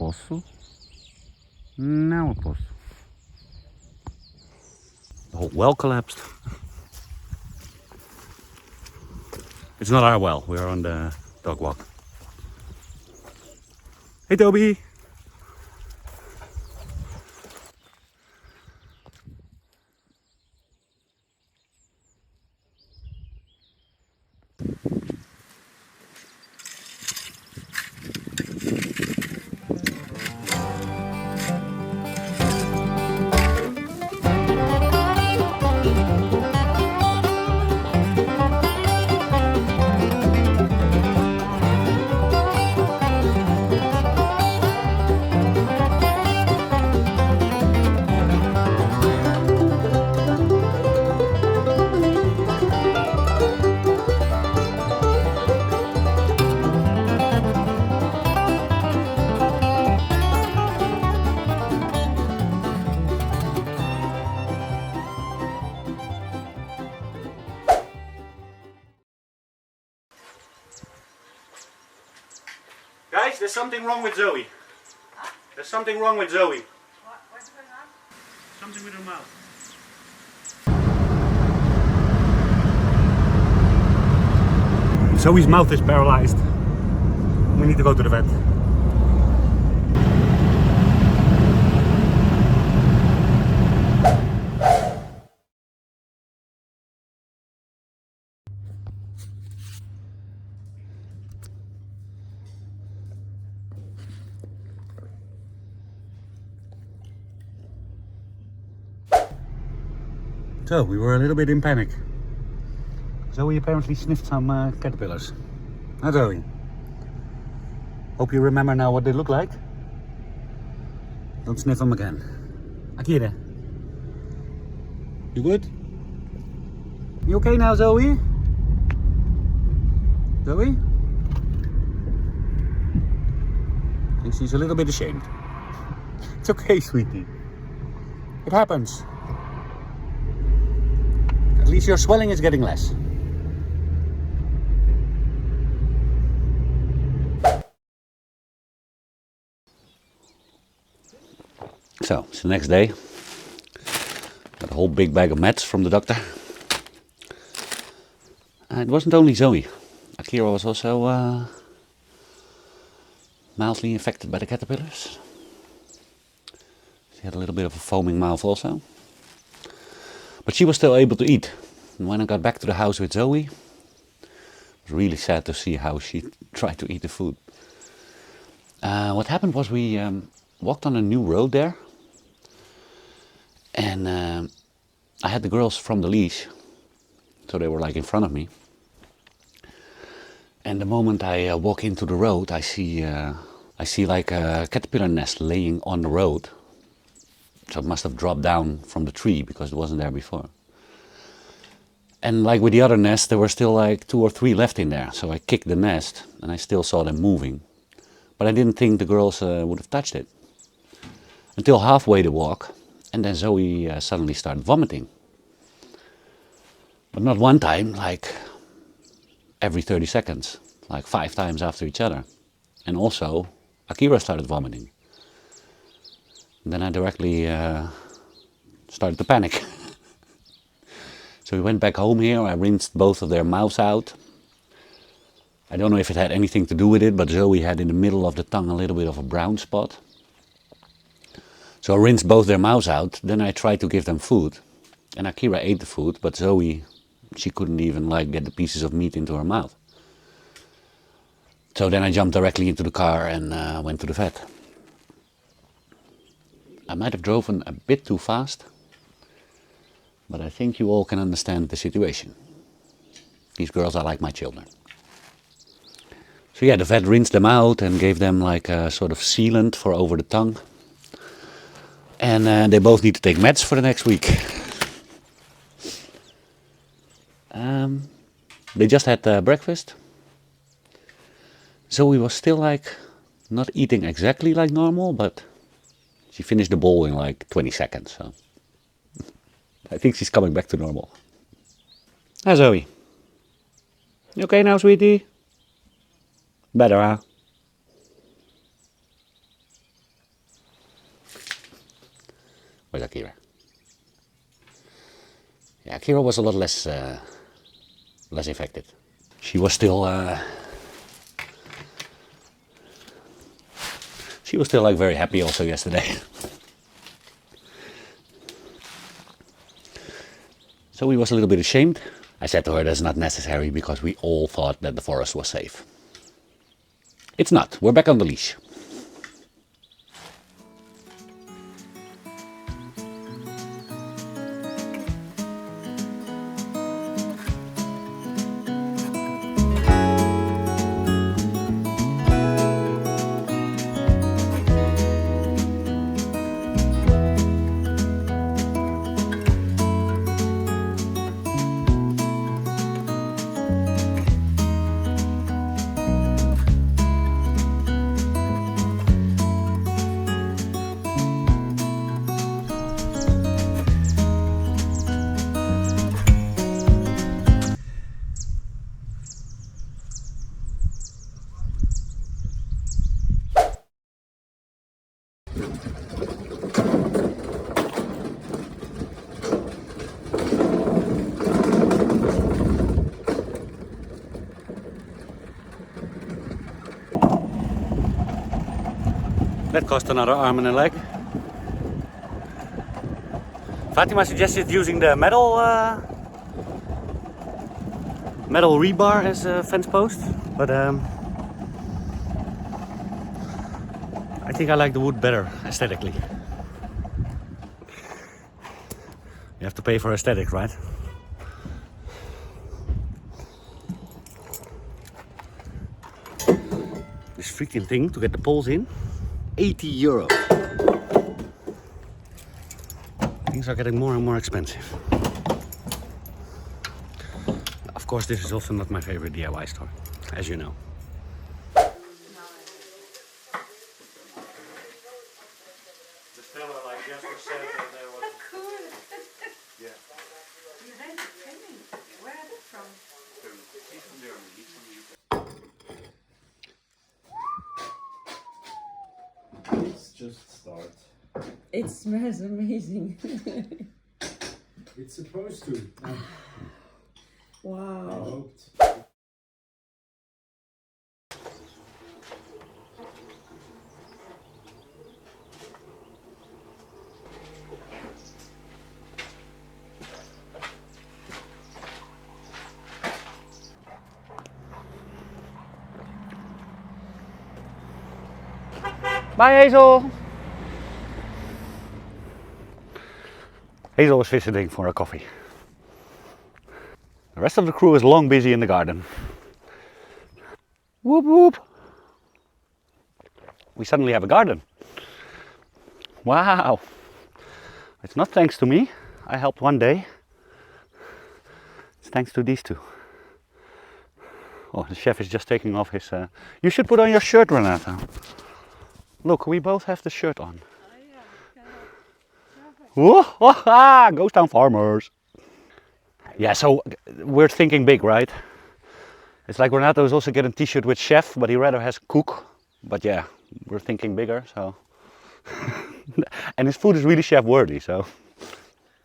posso. Não posso. The whole well collapsed. It's not our well, we're on the dog walk. Hey Toby! Guys, there's something wrong with Zoe. Huh? There's something wrong with Zoe. What's going on? Something with her mouth. Zoe's mouth is paralyzed. We need to go to the vet. So, we were a little bit in panic. Zoe apparently sniffed some caterpillars. Huh, Zoe? Hope you remember now what they look like. Don't sniff them again. Akira. You good? You okay now, Zoe? Zoe? I think she's a little bit ashamed. It's okay, sweetie. It happens. At least your swelling is getting less. So, it's the next day. Got a whole big bag of meds from the doctor. It wasn't only Zoe. Akira was also mildly infected by the caterpillars. She had a little bit of a foaming mouth also. But she was still able to eat. And when I got back to the house with Zoe, it was really sad to see how she tried to eat the food. What happened was we walked on a new road there. And I had the girls from the leash. So they were like in front of me. And the moment I walk into the road, I see like a caterpillar nest laying on the road. So it must have dropped down from the tree because it wasn't there before. And like with the other nest, there were still like 2 or 3 left in there. So I kicked the nest and I still saw them moving. But I didn't think the girls would have touched it. Until halfway the walk. And then Zoe suddenly started vomiting. But not one time, like every 30 seconds. Like 5 times after each other. And also, Akira started vomiting. And then I directly started to panic. So we went back home here, I rinsed both of their mouths out. I don't know if it had anything to do with it, but Zoe had in the middle of the tongue a little bit of a brown spot. So I rinsed both their mouths out, then I tried to give them food. And Akira ate the food, but Zoe, she couldn't even like get the pieces of meat into her mouth. So then I jumped directly into the car and went to the vet. I might have driven a bit too fast, but I think you all can understand the situation. These girls are like my children. So yeah, the vet rinsed them out and gave them like a sort of sealant for over the tongue. And they both need to take meds for the next week. They just had breakfast. Zoe was still like not eating exactly like normal, but she finished the bowl in like 20 seconds. So I think she's coming back to normal. Hi Zoe. You okay now, sweetie? Better, huh? Where's Akira? Yeah, Akira was a lot less affected. She was still like very happy also yesterday. So we was a little bit ashamed. I said to her that's not necessary because we all thought that the forest was safe. It's not. We're back on the leash. That cost another arm and a leg. Fatima suggested using the metal rebar as a fence post, but I think I like the wood better aesthetically. You have to pay for aesthetic, right? This freaking thing to get the poles in, 80 euro. Things are getting more and more expensive. Of course, this is also not my favorite DIY store, as you know. The seller, like Jasper said, that there was... Cool. Yeah. You had it filming. Where are they from? He's from Germany, he's from the UK. It's just start. It smells amazing. It's supposed to. I Wow. hoped. Bye, Hazel! Hazel was visiting for a coffee. The rest of the crew is long busy in the garden. Whoop whoop! We suddenly have a garden. Wow! It's not thanks to me. I helped one day. It's thanks to these two. Oh, the chef is just taking off his... You should put on your shirt, Renato. Look, we both have the shirt on. Whoa, Ghost Town Farmers. Yeah, so we're thinking big, right? It's like Renato is also getting a t-shirt with chef, but he rather has cook. But yeah, we're thinking bigger, so. And his food is really chef worthy, so.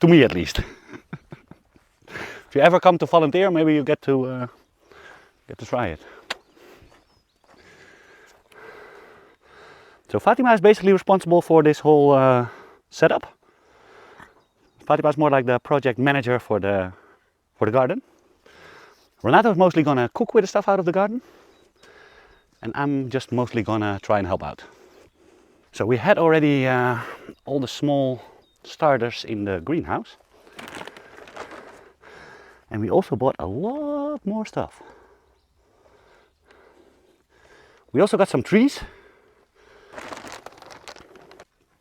To me at least. If you ever come to volunteer, maybe you get to try it. So Fatima is basically responsible for this whole setup. Fatima is more like the project manager for the garden. Renato is mostly gonna cook with the stuff out of the garden, and I'm just mostly gonna try and help out. So we had already all the small starters in the greenhouse, and we also bought a lot more stuff. We also got some trees.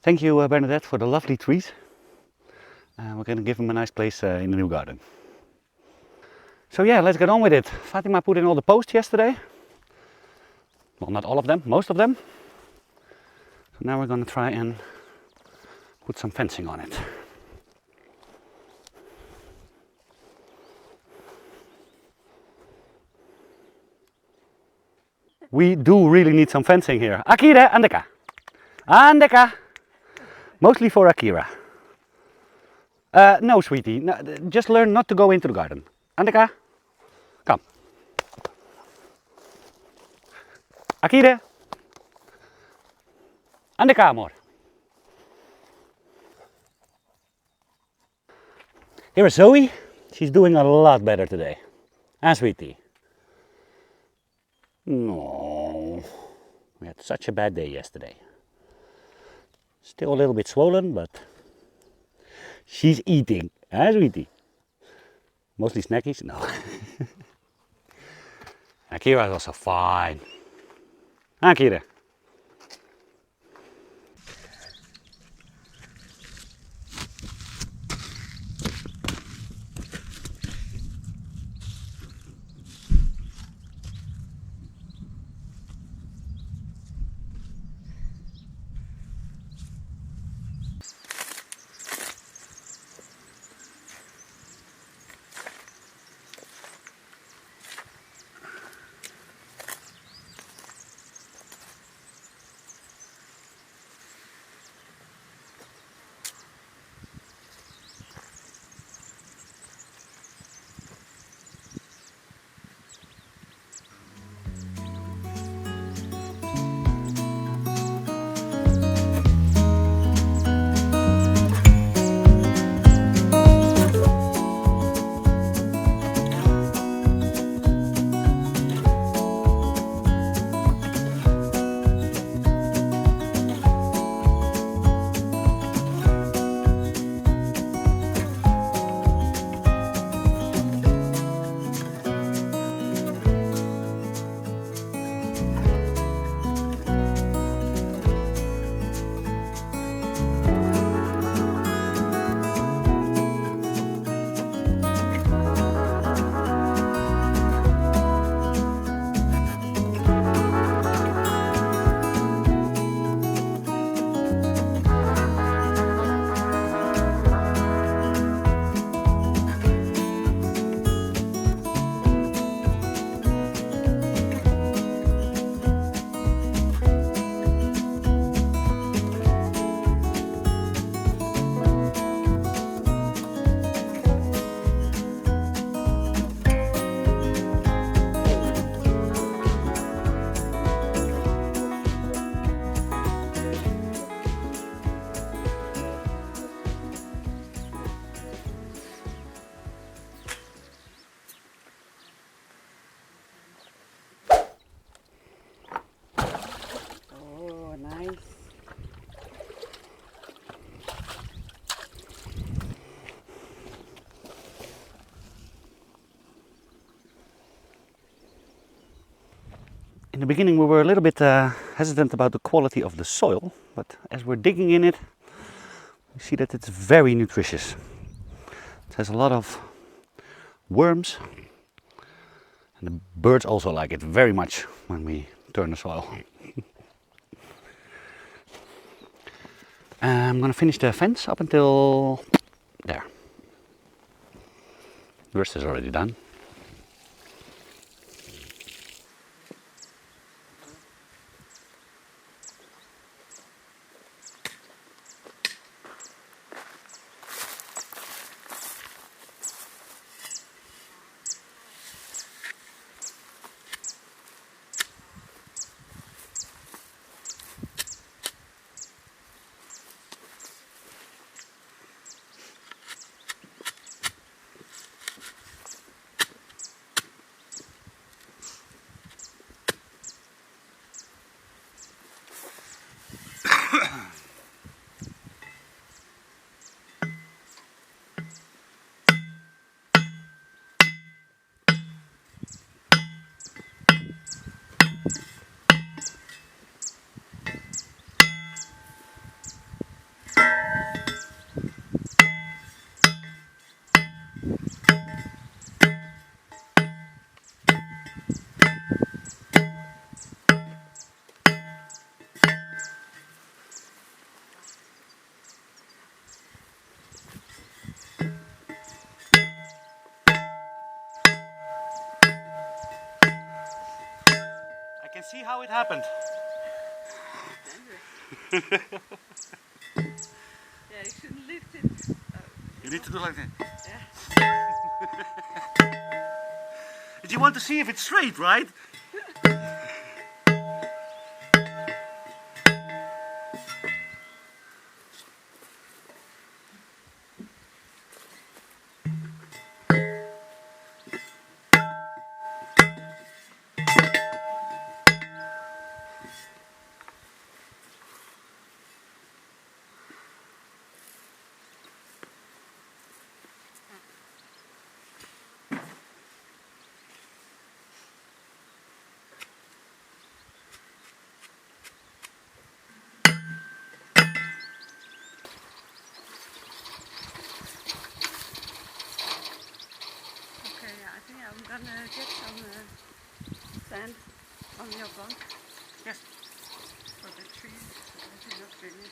Thank you, Bernadette, for the lovely trees. We're gonna give them a nice place in the new garden. So yeah, let's get on with it. Fatima put in all the posts yesterday. Well, not all of them, most of them. So now we're gonna try and put some fencing on it. We do really need some fencing here. Akira, Andeka. Andeka. Mostly for Akira. No, sweetie. No, just learn not to go into the garden. Andeka, come. Akire. Andeka, amor. Here is Zoe. She's doing a lot better today. Ah, sweetie. No. We had such a bad day yesterday. Still a little bit swollen, but she's eating. Ah, sweetie. Mostly snackies? No. Akira is also fine. Akira. Oh, nice. In the beginning we were a little bit hesitant about the quality of the soil, but as we're digging in it, we see that it's very nutritious. It has a lot of worms, and the birds also like it very much when we turn the soil. I'm gonna finish the fence up until there. The rest is already done. I can see how it happened. Yeah, you shouldn't lift it. You need to do like that. Yeah. But you want to see if it's straight, right? Okay, yeah, I think I'm gonna get some sand on your bunk. Yes. For the trees. It looks really.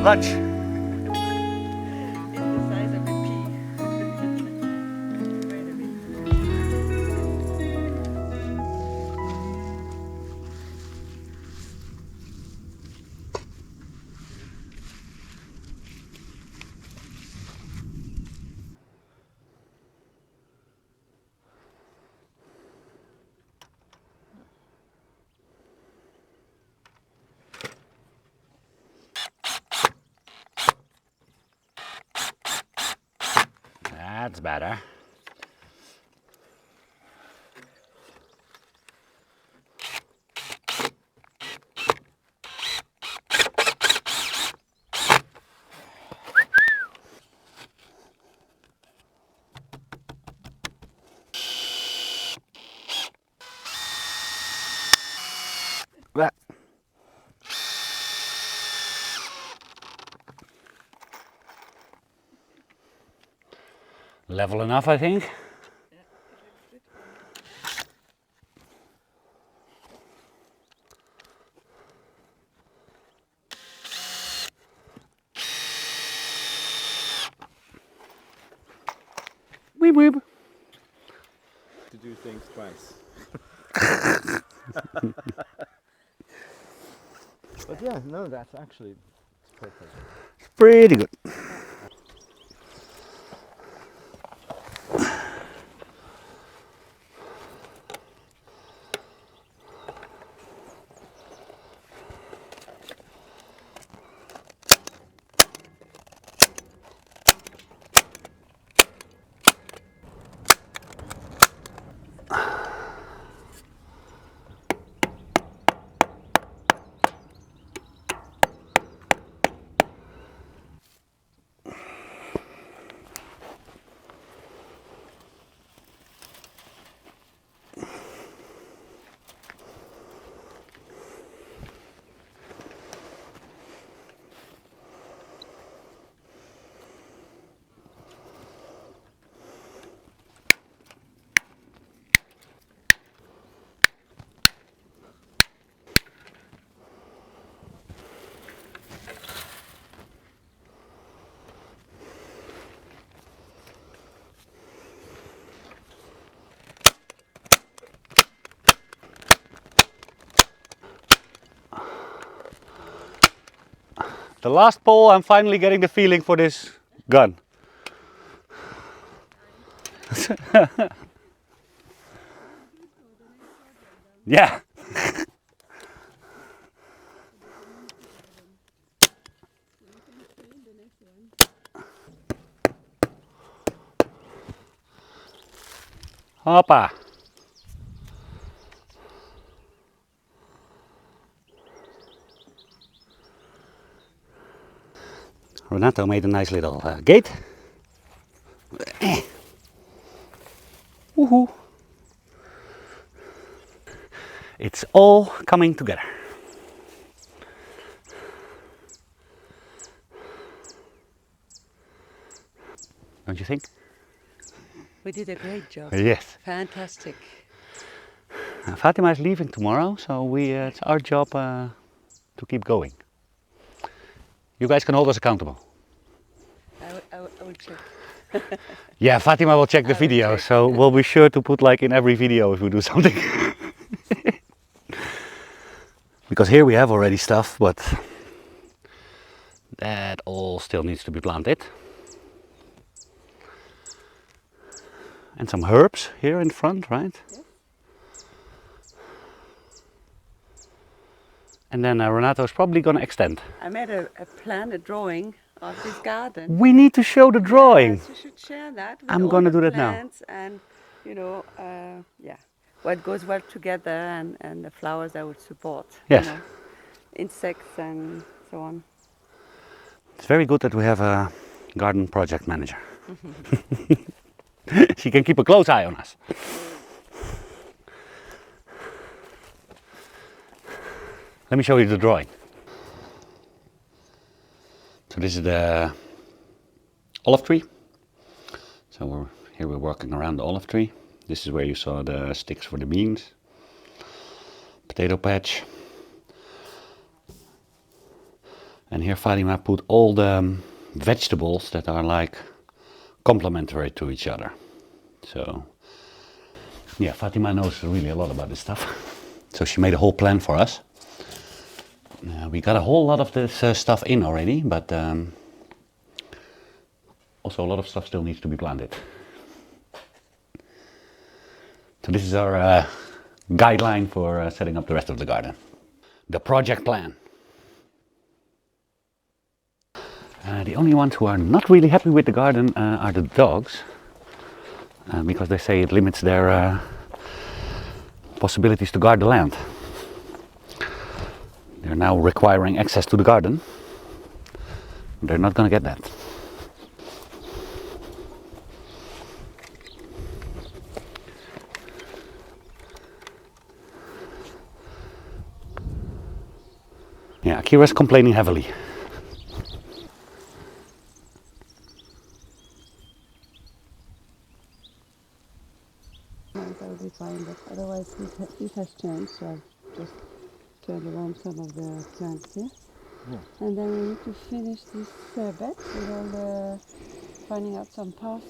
Lunch. It's the size of a pea. Wait a minute. That's better. That Level enough, I think. Yeah, it looks good. Weep weep. To do things twice. But yeah, no, that's actually it's perfect. Pretty good. The last pole, I'm finally getting the feeling for this gun. Yeah. Hoppa. Renato made a nice little gate. Woohoo. It's all coming together. Don't you think? We did a great job. Yes. Fantastic. Fatima is leaving tomorrow, so it's our job to keep going. You guys can hold us accountable. I will check. Yeah, Fatima will check the I will video, check. so we'll be sure to put like in every video if we do something. Because here we have already stuff, but that all still needs to be planted. And some herbs here in front, right? Yes. And then Renato is probably going to extend. I made a plan, a drawing of this garden. We need to show the drawing. Yes, you should share that with I'm all gonna the do that now. plants and, you know, yeah, what goes well together and the flowers I would support. Yes. You know, insects and so on. It's very good that we have a garden project manager. She can keep a close eye on us. Let me show you the drawing. So this is the olive tree. So we're working around the olive tree. This is where you saw the sticks for the beans. Potato patch. And here Fatima put all the vegetables that are like complementary to each other. So yeah, Fatima knows really a lot about this stuff. So she made a whole plan for us. We got a whole lot of this stuff in already, but also a lot of stuff still needs to be planted. So this is our guideline for setting up the rest of the garden. The project plan. The only ones who are not really happy with the garden are the dogs, because they say it limits their possibilities to guard the land. They're now requiring access to the garden. They're not going to get that. Yeah, Akira's complaining heavily. that'll be fine. But otherwise, this has changed, so I've just turned around some of the plants here. Yeah. And then we need to finish this bed with all the finding out some paths